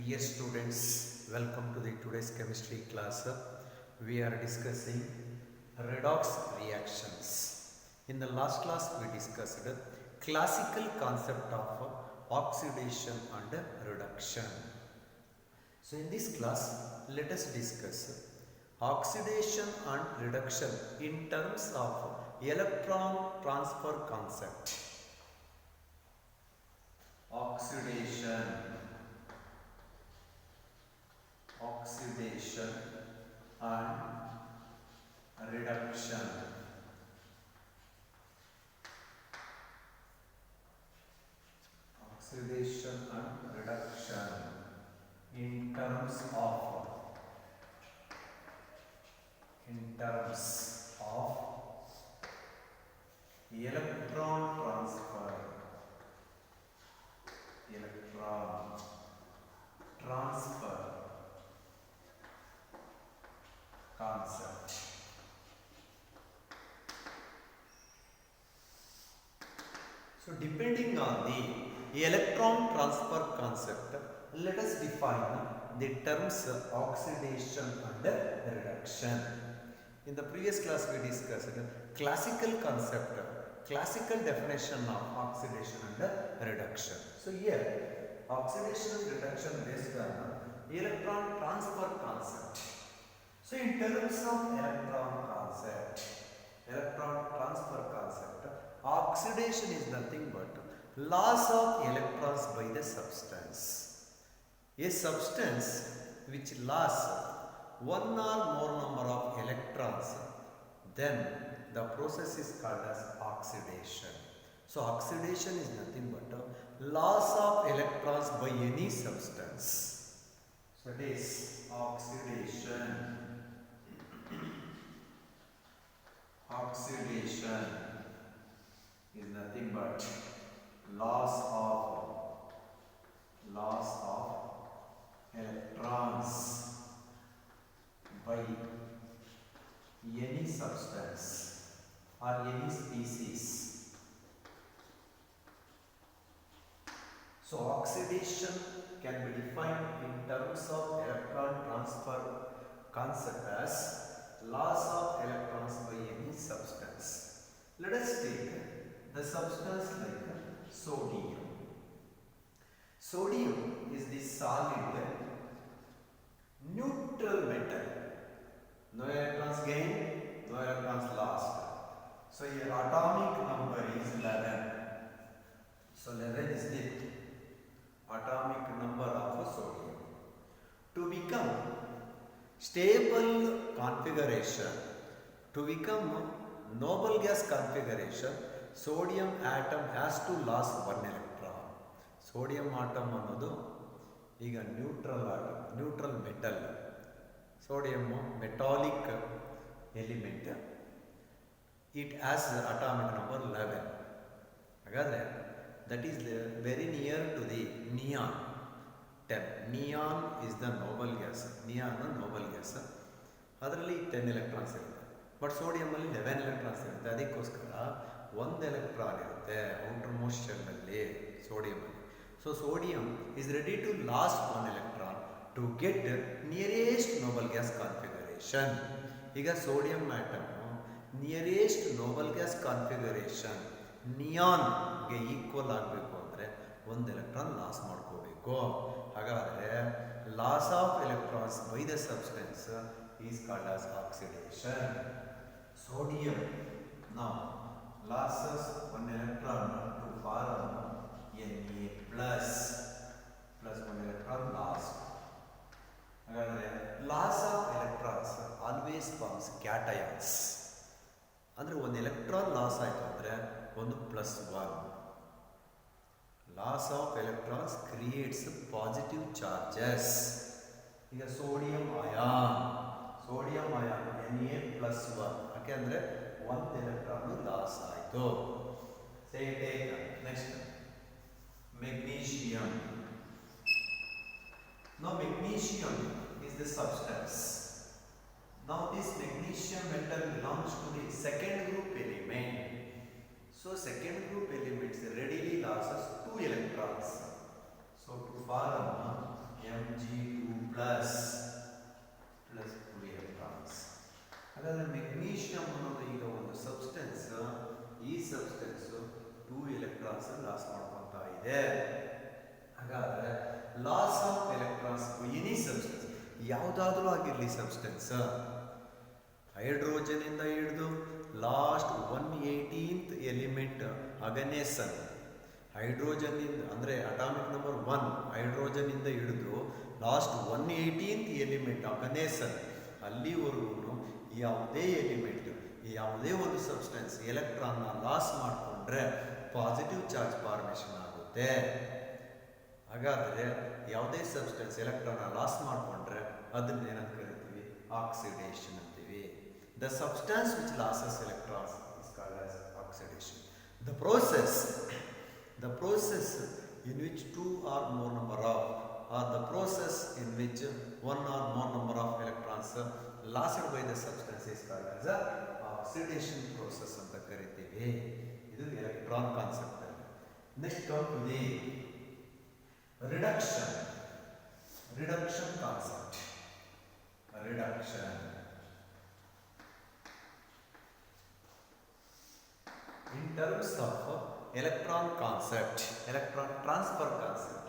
Dear students, welcome to the today's chemistry class. We are discussing redox reactions. In the last class, we discussed classical concept of oxidation and reduction. So in this class, let us discuss oxidation and reduction in terms of electron transfer concept. Oxidation and reduction. Oxidation and reduction in terms of electron transfer concept. So depending on the electron transfer concept, let us define the terms oxidation and reduction. In the previous class we discussed classical concept, classical definition of oxidation and reduction. So here oxidation and reduction based on electron transfer concept. So in terms of electron transfer concept, oxidation is nothing but loss of electrons by the substance. A substance which lost one or more number of electrons, then the process is called as oxidation. So oxidation is nothing but a loss of electrons by any substance. So it is oxidation. Oxidation is nothing but loss of electrons by any substance or any species. So oxidation can be defined in terms of electron transfer concept as loss of electrons by any substance. Let us take the substance like sodium. Sodium is the solid neutral metal. No electrons gained, no electrons lost. So your atomic number is 11. So 11 is the atomic number of sodium. To become stable configuration, to become noble gas configuration, sodium atom has to lose one electron. Sodium atom ಅನ್ನೋದು ಈಗ neutral metal. Sodium metallic element. It has atomic number 11. ಹಾಗಾದ್ರೆ that is very near to the neon. 10. Neon is the noble gas. ಅದರಲ್ಲಿ 10 electrons ಇರುತ್ತೆ. But sodium ಅಲ್ಲಿ 11 electrons ಇರುತ್ತೆ. ಅದಕ್ಕೋಸ್ಕರ ಒಂದು electron ಇರುತ್ತೆ ಔಟರ್ ಮೋಸ್ಟ್ ಶೆಲ್ ಅಲ್ಲಿ ಸೋಡಿಯಂ ಅಲ್ಲಿ. So sodium is ready to lost one electron to get nearest noble gas configuration. ಈಗ sodium atom nearest noble gas configuration ನಿಯಾನ್ಗೆ ಈಕ್ವಲ್ ಆಗಬೇಕು ಅಂದರೆ ಒಂದು ಎಲೆಕ್ಟ್ರಾನ್ ಲಾಸ್ ಮಾಡ್ಕೋಬೇಕು. ಹಾಗಾದರೆ loss of electrons by the substance is called as oxidation. Sodium now loses one electron to form Na plus one electron lost. Loss of electrons always forms cations. ಅಂದ್ರೆ ಒಂದು electron loss ಆಯಿತು ಅಂದರೆ ಒಂದು +1. Loss of electrons creates positive charges. ಈಗ sodium ion Na+1 ಯಾಕೆಂದರೆ ಒಂದು electron loss ಆಯಿತು. Next magnesium. Now magnesium is the substance. Now this magnesium metal belongs to the second group element. So second group elements readily loses 2 electrons. So to form Mg2 plus 2 electrons. ಹಾಗಾದ್ರೆ magnesium ಅನ್ನೋದು ಈಗ ಒಂದು substance, ಈ substance 2 electrons loss ಮಾಡ್ಕೊತಾ ಇದೆ. ಹಾಗಾದ್ರೆ loss of electrons any substance, ಯಾವುದಾದ್ರೂ ಆಗಿರಲಿ ಸಬ್ಸ್ಟೆನ್ಸ್, ಹೈಡ್ರೋಜನ್ ಇಂದ ಹಿಡಿದು ಲಾಸ್ಟ್ 118th ಎಲಿಮೆಂಟ್ ಅಗನೇಸನ್, ಹೈಡ್ರೋಜನ್ ಇಂದ ಅಂದರೆ ಅಟಾಮಿಕ್ ನಂಬರ್ 1 ಹೈಡ್ರೋಜನ್ ಇಂದ ಹಿಡಿದು ಲಾಸ್ಟ್ 118th ಎಲಿಮೆಂಟ್ ಅಗನೇಸನ್ ಅಲ್ಲಿವರೆಗೂ ಯಾವುದೇ ಎಲಿಮೆಂಟ್, ಯಾವುದೇ ಒಂದು ಸಬ್ಸ್ಟೆನ್ಸ್ ಎಲೆಕ್ಟ್ರಾನ್ನ ಲಾಸ್ ಮಾಡಿಕೊಂಡ್ರೆ ಪಾಸಿಟಿವ್ ಚಾರ್ಜ್ ಫಾರ್ಮೇಷನ್ ಆಗುತ್ತೆ. ಹಾಗಾದರೆ ಯಾವುದೇ ಸಬ್ಸ್ಟೆನ್ಸ್ ಎಲೆಕ್ಟ್ರಾನ್ನ ಲಾಸ್ ಮಾಡಿಕೊಂಡ್ರೆ ಅದನ್ನ ಏನಂತ ಕರಿತೀವಿ? ಆಕ್ಸಿಡೇಷನ್ ಅಂತೀವಿ. The substance which losses electrons is called as oxidation. The process in which 2 or more number of, or the process in which 1 or more number of electrons lost by the substance is called as a oxidation process ಅಂತ ಕರಿತೀವಿ. ಇದು electron concept. Next come to the reduction concept. Reduction in terms of electron concept, electron transfer concept,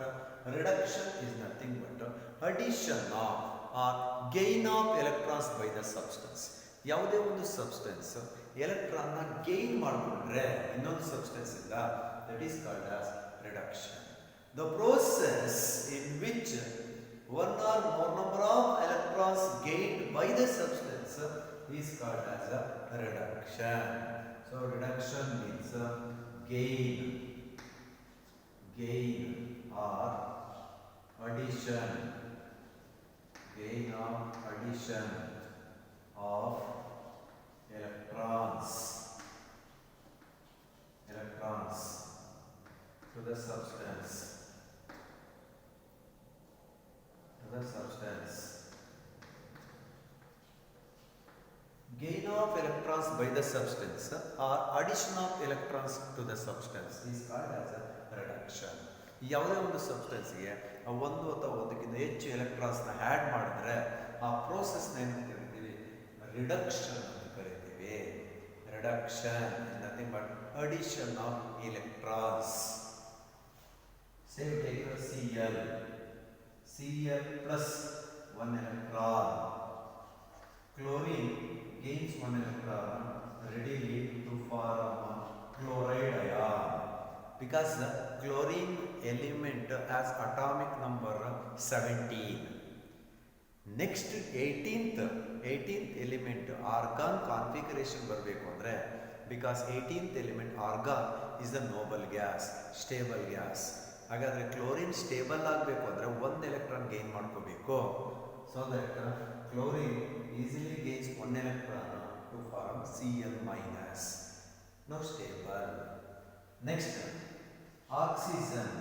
reduction is nothing but addition of or gain of electrons by the substance. ಯಾವುದೇ ಒಂದು substance ಎಲೆಕ್ಟ್ರಾನ್ನ gain ಮಾಡಿಕೊಂಡ್ರೆ ಇನ್ನೊಂದು substance ಇಂದ, that is called as reduction. The process in which 1 or more number of electrons gained by the substance is called as a reduction. So reduction means gain or addition of electrons to the substance. Gain of electrons by the substance or addition of electrons to the substance is called as a reduction. ಯಾವುದೇ ಒಂದು ಸಬ್ಸ್ಟೆನ್ಸ್ಗೆ ಒಂದು ಅಥವಾ ಒಂದಕ್ಕಿಂತ ಹೆಚ್ಚು ಎಲೆಕ್ಟ್ರಾನ್ಸ್ನ add ಮಾಡಿದ್ರೆ ಆ ಪ್ರೋಸೆಸ್ನ ಏನು ಕರಿತೀವಿ? ರಿಡಕ್ಷನ್ ಅಂತ ಕರಿತೀವಿ. Reduction is nothing but addition of electrons. Same take Cl plus 1 electron. Chlorine gains 1 electron readily to form chloride ion, because the chlorine element has atomic number 17. Next 18th element argon configuration ಬರಬೇಕು ಅಂದರೆ, because 18th element argon is the noble gas, stable gas. ಹಾಗಾದರೆ chlorine stable ಆಗಬೇಕು ಅಂದರೆ 1 electron gain ಮಾಡ್ಕೋಬೇಕು. So that chlorine easily gains 1 electron to form Cl minus. Now stable. Next, oxygen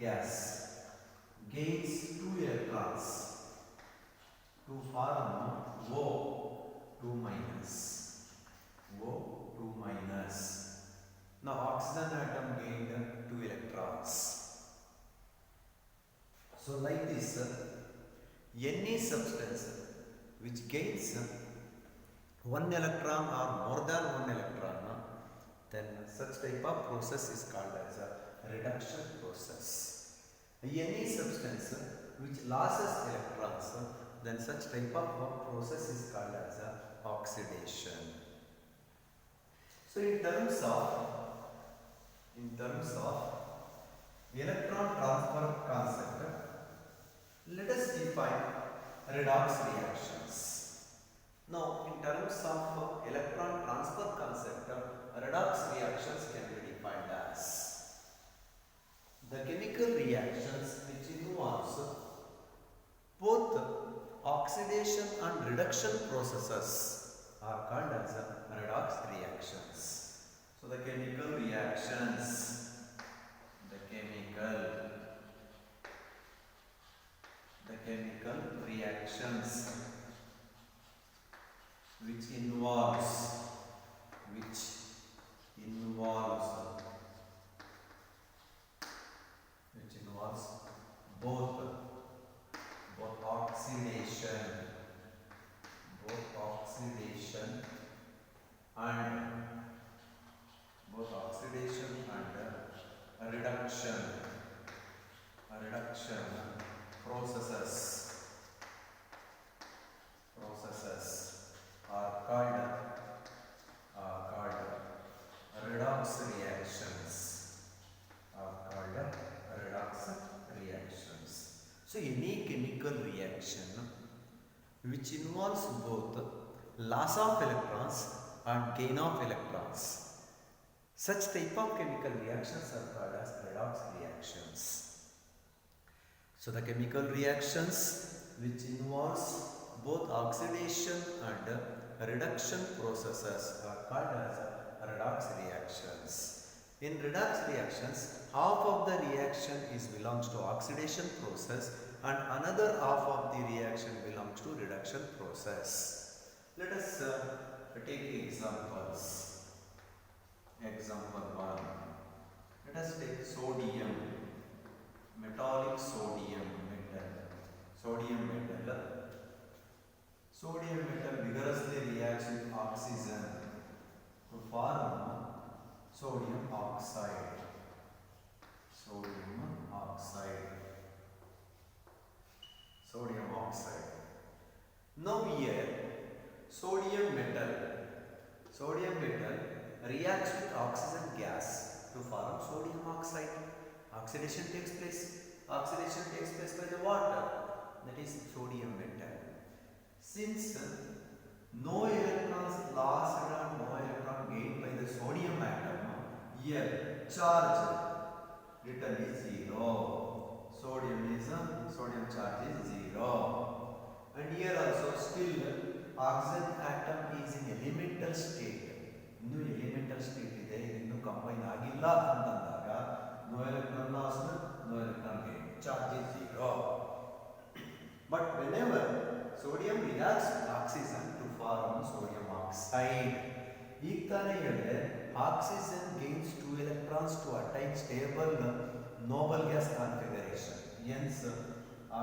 gas gains 2 electrons to form O2 minus. Now oxygen atom gained 2 electrons. So like this, any substance which gains 1 electron or more than 1 electron, then such type of process is called as a reduction process. Any substance which loses electrons, then such type of process is called as a oxidation. So in terms of electron transfer concept, let us define redox reactions. Now, in terms of electron transfer concept, redox reactions can be defined as the chemical reactions which involves both oxidation and reduction processes are called as redox reactions. So the chemical reactions which involves reaction which involves both loss of electrons and gain of electrons. Such type of chemical reactions are called as redox reactions. So the chemical reactions which involves both oxidation and reduction processes are called as redox reactions. In redox reactions, half of the reaction belongs to oxidation process and another half of the reaction belongs to reduction process. Let us take examples. Example 1. Let us take sodium, metallic sodium metal. Sodium metal. Sodium metal vigorously reacts with oxygen to form sodium oxide. Sodium oxide. Sodium oxide. Now here, sodium metal reacts with oxygen gas to form sodium oxide. Oxidation takes place. Oxidation takes place by the water, that is sodium metal. Since no electrons lost and no electron gained by the sodium atom, here charge written is 0. Sodium charge is 0. And here also still oxygen atom is in elemental state. No elemental state ಇದೆ, ಇನ್ನು combine ಆಗಿಲ್ಲ ಅಂತಂದಾಗ no electron lost, no electron gained. Charge is 0. But whenever sodium reacts with oxygen to form sodium oxide, ಈಗ ತಾನೇ ಹೇಳಿದೆ oxygen gains 2 electrons to attain stable noble gas configuration. Hence,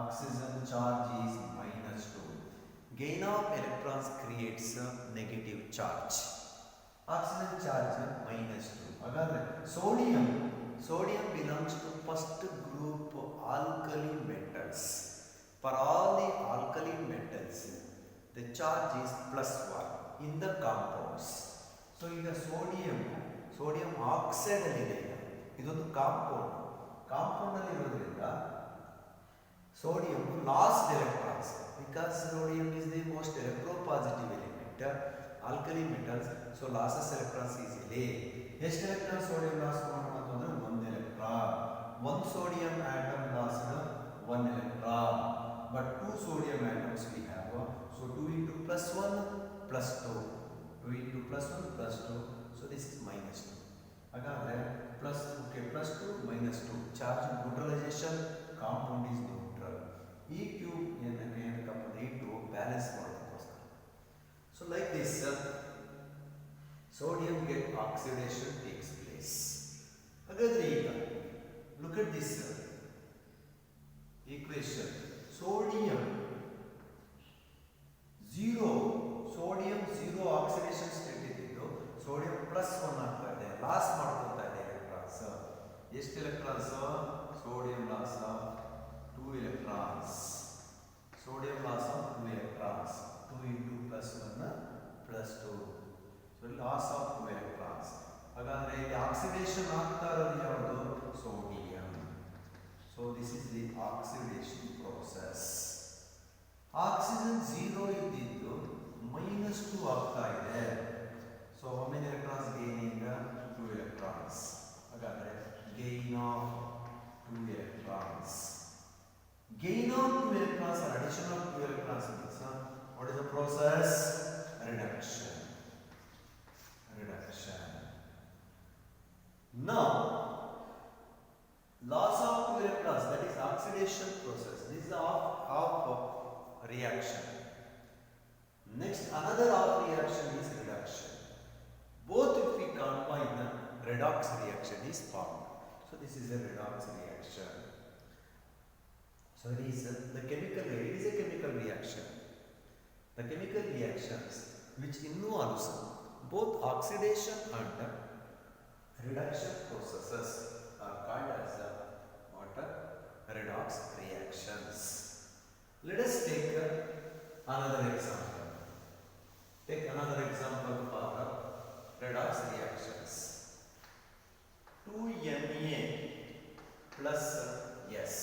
oxygen charge is -2. Gain of electrons creates a negative charge. Oxygen charge -2. Again, sodium belongs to first group alkali metals. For all the alkali metals, the charge is +1 in the compounds. So, ಈಗ sodium oxide ಅಲ್ಲಿ ಇದೊಂದು compound ಅಲ್ಲಿ ಇರೋದ್ರಿಂದ sodium lost electrons because sodium is the most electropositive element. Alkali metals, so losses electrons easily. ಎಷ್ಟು electron sodium loss ಮಾಡಬಹುದು ಅಂದ್ರೆ 1 electron. One sodium atom lost 1 electron, but 2 sodium atoms we have. So 2 into +1 +2. 2 into +1 +2. So this is -2. ಹಾಗಾದ್ರೆ +2 -2. Charge neutralization, compound is neutral. ಈ cube ಏನಕ್ಕಪ್ಪ ಇಟ್ಟು balance ಮಾಡೋದಕ್ಕೋಸ್ಕರ. So like this, sodium get oxidation takes place. ಹಾಗಾದ್ರೆ ಈಗ look at this equation. Sodium 0 oxidation state ಇದ್ದು sodium +1 ಆಗ್ತಾ ಇದೆ, ಲಾಸ್ ಮಾಡ್ಕೊಳ್ತಾ ಇದೆ ಎಲೆಕ್ಟ್ರಾನ್ಸ್. ಎಷ್ಟು electrons? sodium loss of 2 electrons. Sodium loss of 2 electrons. 2 into +1 +2. So loss of 2 electrons. ಹಾಗಾದ್ರೆ ಇಲ್ಲಿ ಆಕ್ಸಿಡೇಷನ್ ಆಗ್ತಾ ಇರೋದು ಯಾವುದು? Sodium. So this is the oxidation process. Oxygen 0 ಇದ್ದಿದ್ದು -2 ಆಗ್ತಾ ಇದೆ. So how many electrons gaining? 2 electrons. ಹಾಗಾದ್ರೆ gain of 2 electrons. Gain of 2 electrons or addition of 2 electrons means what is the process? Reduction. Now, loss of 2 electrons, that is oxidation process. This is half of reaction. Next, another half reaction is reduction. Both if we combine, redox reaction is formed. So this is a redox reaction. So it is a chemical reaction. The chemical reactions which involves both oxidation and reduction processes are called as redox reactions. Let us take another example. Take another example for redox reactions. 2Na plus S.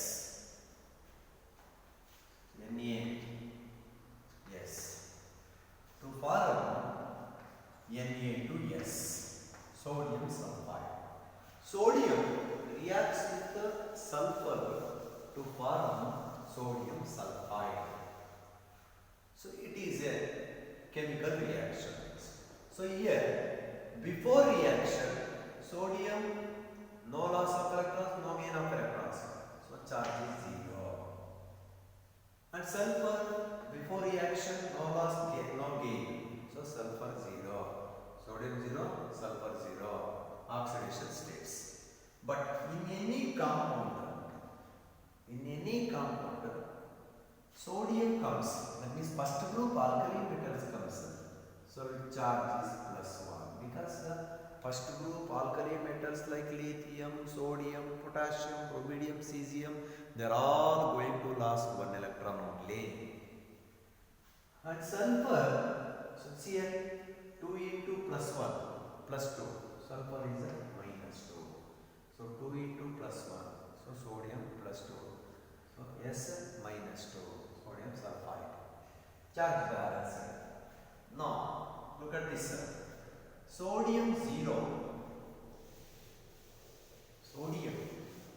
Na sodium sulfide. Sodium reacts with the sulfur to form sodium sulfide. So it is a chemical reaction. So here, before reaction, sodium, no loss of electrons, no gain of electrons. So charge is 0. And sulfur, before reaction, no loss, no gain. So sulfur 0. Sodium 0, sulfur 0. Oxidation states. But in any compound, sodium comes. That means first group alkali metals comes. So charge is +1 because the first group alkali metals like lithium, sodium, potassium, rubidium, cesium, they are all going to lose 1 electron only. And sulfur, so see here 2 into +1 +2. Sulfur is a -2. So 2 into +1. So sodium +2. So S -2. Sodium sulfide. Charge balance. Now look at this. Sodium 0. Sodium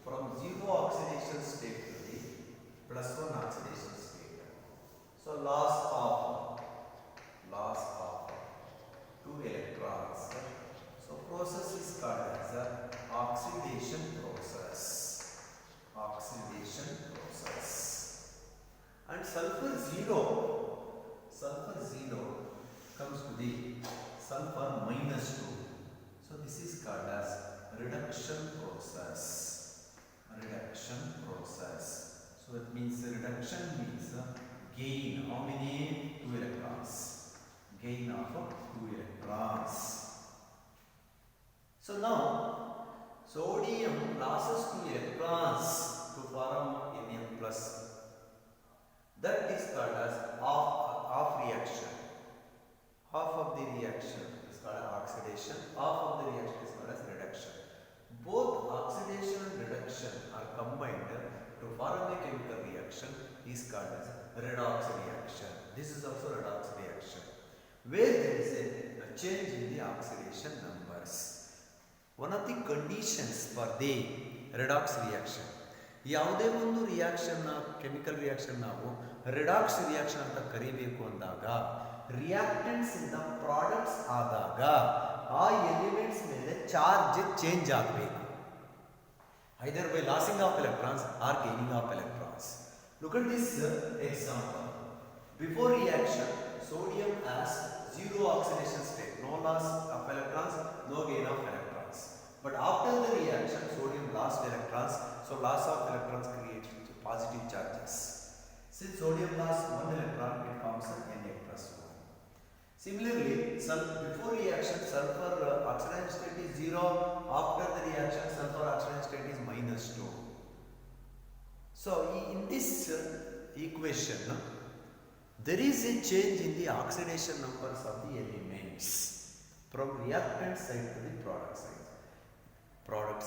from 0 oxidation state to the +1 oxidation state. So loss of 2 electrons. So process is called as a oxidation process. And sulfur 0 comes to the sulfur -2. So this is called as reduction process. So it means reduction means gain. How many? 2 electrons. Gain of 2 electrons. So now sodium loses 2 electrons to form Na+. That is called as half reaction. Half of the reaction is called as oxidation. Half of the reaction is called as reduction. Both oxidation and reduction are combined to form a chemical reaction is called as redox reaction. This is also redox reaction, where there is a change in the oxidation numbers. One of the conditions for the redox reaction, ಯಾವುದೇ ಒಂದು reaction chemical reaction ನಾವು redox reaction ಅಂತ ಕರಿಬೇಕು ಅಂದಾಗ reactants ಇಂದ products ಆದಾಗ ಆ elements ಮೇಲೆ ಚಾರ್ಜ್ ಚೇಂಜ್ ಆಗಬೇಕು, either by losing of electrons or gaining of electrons. Look at this example. Before reaction sodium has 0 oxidation state, no loss of electrons, no gain of electrons. But after the reaction, sodium lost electrons, so loss of electrons creates positive charges. Since sodium lost 1 electron, it forms an Na+1. Similarly, before reaction, sulfur oxidation state is 0. After the reaction, sulfur oxidation state is -2. So in this equation, there is a change in the oxidation numbers of the elements from reactant side to the product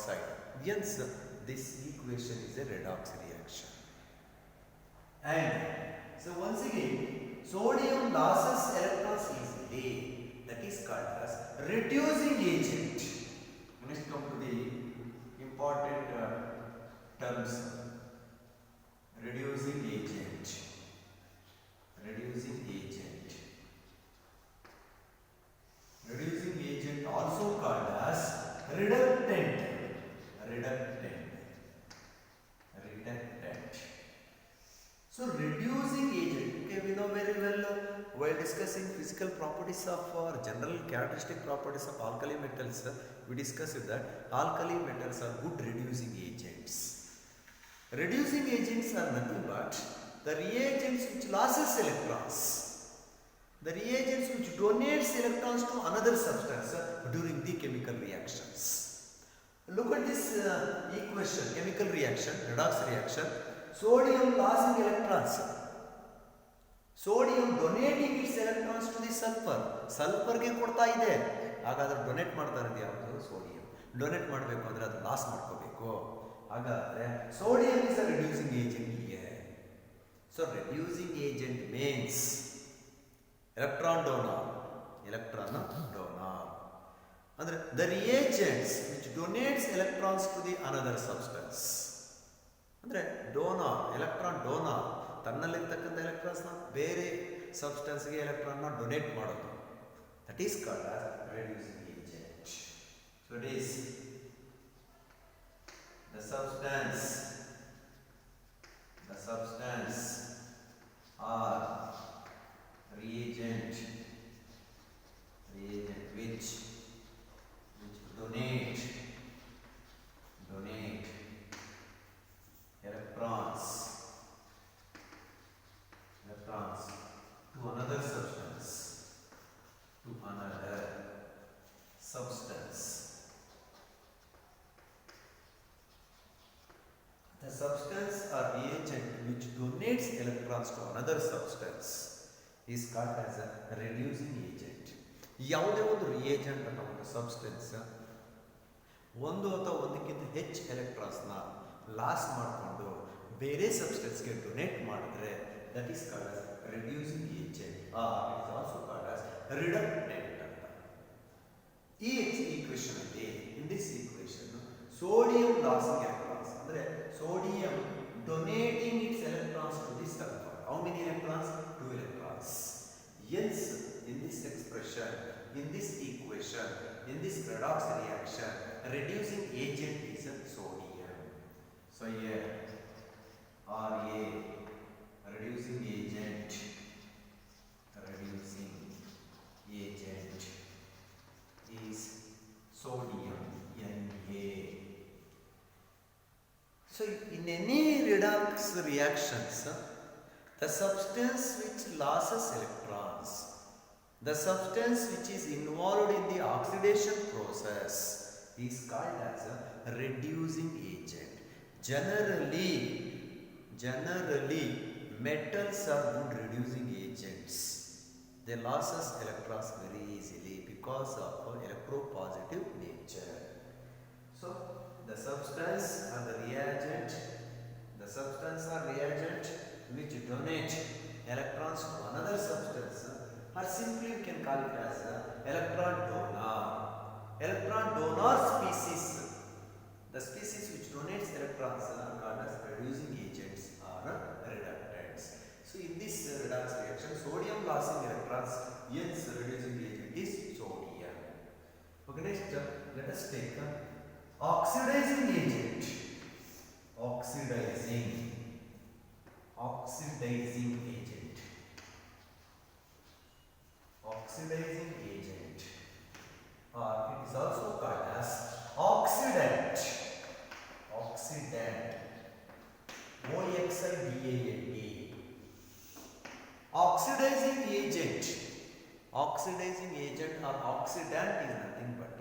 side. Hence, this equation is a redox reaction. And so once again, sodium loses electrons easily. That is called as reducing agent. Next come to the important terms. Reducing agent. Reducing agent also called as reductant. So reducing agent, okay, we know very well while discussing physical properties of or general characteristic properties of alkali metals, we discussed that alkali metals are good reducing agents. Reducing agents are nothing but the reagents which loses electrons, the reagents which donates electrons to another substance during the chemical reactions. Look at this equation, chemical reaction, redox reaction. Sodium losing electrons, sodium donating its electrons to the sulfur. Sulfur ಗೆ ಕೊಡ್ತಾ ಇದೆ, ಹಾಗಾದ್ರೆ donate ಮಾಡ್ತಾ ಇರೋದು ಯಾವುದು? Sodium. Donate ಮಾಡಬೇಕು ಅಂದ್ರೆ ಅದು ಲಾಸ್ ಮಾಡ್ಕೋಬೇಕು. ಹಾಗಾದ್ರೆ sodium is a reducing agent here. So reducing agent means electron donor. ಅಂದರೆ the reagents which donates electrons to the another substance. ಅಂದರೆ ಡೋನಾರ್, ಎಲೆಕ್ಟ್ರಾನ್ ಡೋನಾರ್ ತನ್ನಲ್ಲಿರ್ತಕ್ಕಂಥ ಎಲೆಕ್ಟ್ರಾನ್ಸ್ನ ಬೇರೆ ಸಬ್ಸ್ಟೆನ್ಸ್ಗೆ ಎಲೆಕ್ಟ್ರಾನ್ನ ಡೊನೇಟ್ ಮಾಡೋದು. That is called as reducing agent. So it is the substance or reagent which donate electrons to another substance. The substance or reagent which donates electrons to another substance is called as a reducing agent. ಯಾವುದೇ ಒಂದು reagent ಅಥವಾ ಒಂದು substance ಒಂದು ಅಥವಾ ಒಂದಕ್ಕಿಂತ ಹೆಚ್ಚು ಎಲೆಕ್ಟ್ರಾನ್ಸ್ನ loss ಮಾಡಿಕೊಂಡು ಬೇರೆ ಸಬ್ಸ್ಟೆನ್ಸ್ಗೆ ಡೊನೇಟ್ ಮಾಡಿದ್ರೆ that is called as reducing agent or it is also called as reductant ಅಂತ. ಈ ಈಕ್ವೇಷನ್ ಅಲ್ಲಿ in this equation sodium losing electrons ಅಂದರೆ sodium donating its electrons to the sulfur. How many electrons? 2 electrons. Hence, in this expression, in this equation, in this redox reaction, reducing agent is a sodium. So here, Ra, reducing agent is sodium, Na. So in any redox reactions, the substance which loses electrons, the substance which is involved in the oxidation process is called as a reducing agent. Generally metals are good reducing agents. They loses electrons very easily because of electropositive nature. So the substance or the reagent which donate electrons to another substance, or simply we can call it as electron donor. Electron donor species, the species which donates electrons are called as reducing agents or reductants. So in this redox reaction, sodium losing electrons, hence reducing agent is sodium. Okay, next let us take oxidizing agent. Oxidizing agent. Or it is also called as oxidant. OXIDANT. Oxidizing agent or oxidant is nothing but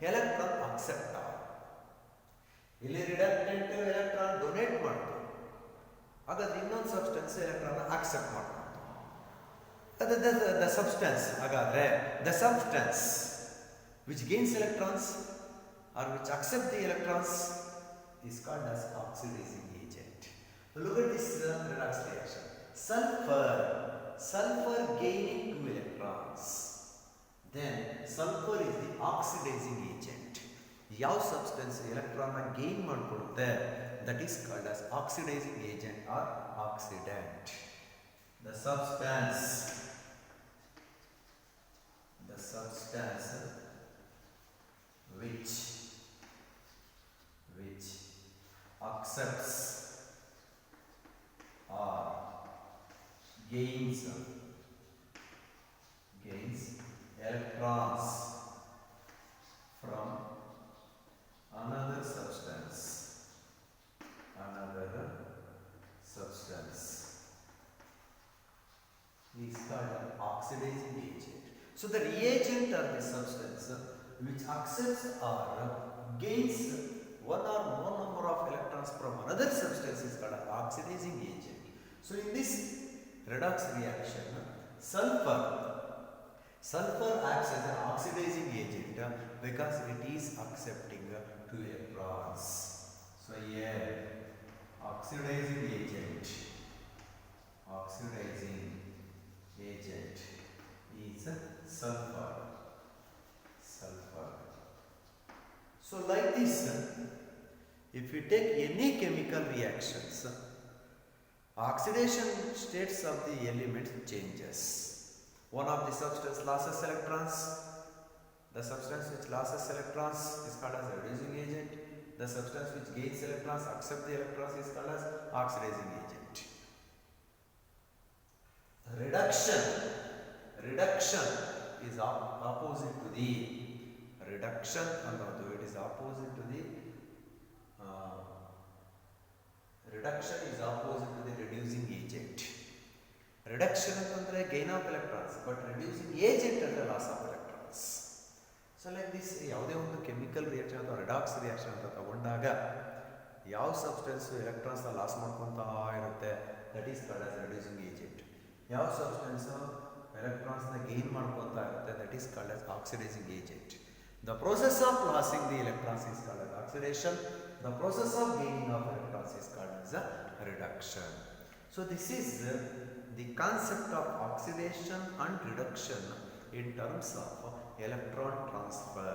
electron acceptor. ಇಲ್ಲಿ ರಿಡಕ್ಟೆಂಟ್ electron donate ಮಾಡ್ತು, ಹಾಗಾದ್ರೆ ಇನ್ನೊಂದು substance electron accept ಮಾಡ್ತು. ಅದು the substance. ಹಾಗಾದ್ರೆ the substance which gains electrons R which accept the electrons is called as oxidizing agent. Look at this redox reaction. Sulfur gaining 2 electrons. Then sulfur is the oxidizing agent. ಯಾವ substance ಎಲೆಕ್ಟ್ರಾನ್ನ gain ಮಾಡಿಕೊಡುತ್ತೆ that is called as oxidizing agent or oxidant. The substance which accepts or gains electrons from another substance is called an oxidizing agent. So the reagent or the substance which accepts or gains one or more number of electrons from another substance is called an oxidizing agent. So in this redox reaction, sulfur acts as an oxidizing agent because it is accepting 2 electrons. So here oxidizing agent is sulfur. So like this, if we take any chemical reactions, oxidation states of the element changes. One of the substance loses electrons. The substance which loses electrons is called as reducing agent. The substance which gains electrons, accept the electrons, is called as oxidizing agent. Reduction is opposite to the reduction, although it is opposite to the reduction is opposite to the reducing agent. Reduction ಅಂತಂದ್ರೆ gain of electrons, but reducing agent ಅಂದ್ರೆ loss of electrons. So like this, ಯಾವುದೇ ಒಂದು chemical reaction ಅಥವಾ redox reaction ಅಂತ ತಗೊಂಡಾಗ ಯಾವ substance electrons loss ಮಾಡ್ಕೊತಾ ಇರುತ್ತೆ, that is called as reducing agent. ಯಾವ ಸಬ್ಸ್ಟೆನ್ಸ್ ಎಲೆಕ್ಟ್ರಾನ್ಸ್ ಗೇನ್ ಮಾಡ್ಕೊತಾ ಇರುತ್ತೆ, that is called as oxidizing agent. The process of losing the electrons is called as oxidation. The process of gaining of electrons is called as a reduction. So this is the concept of oxidation and reduction in terms of electron transfer.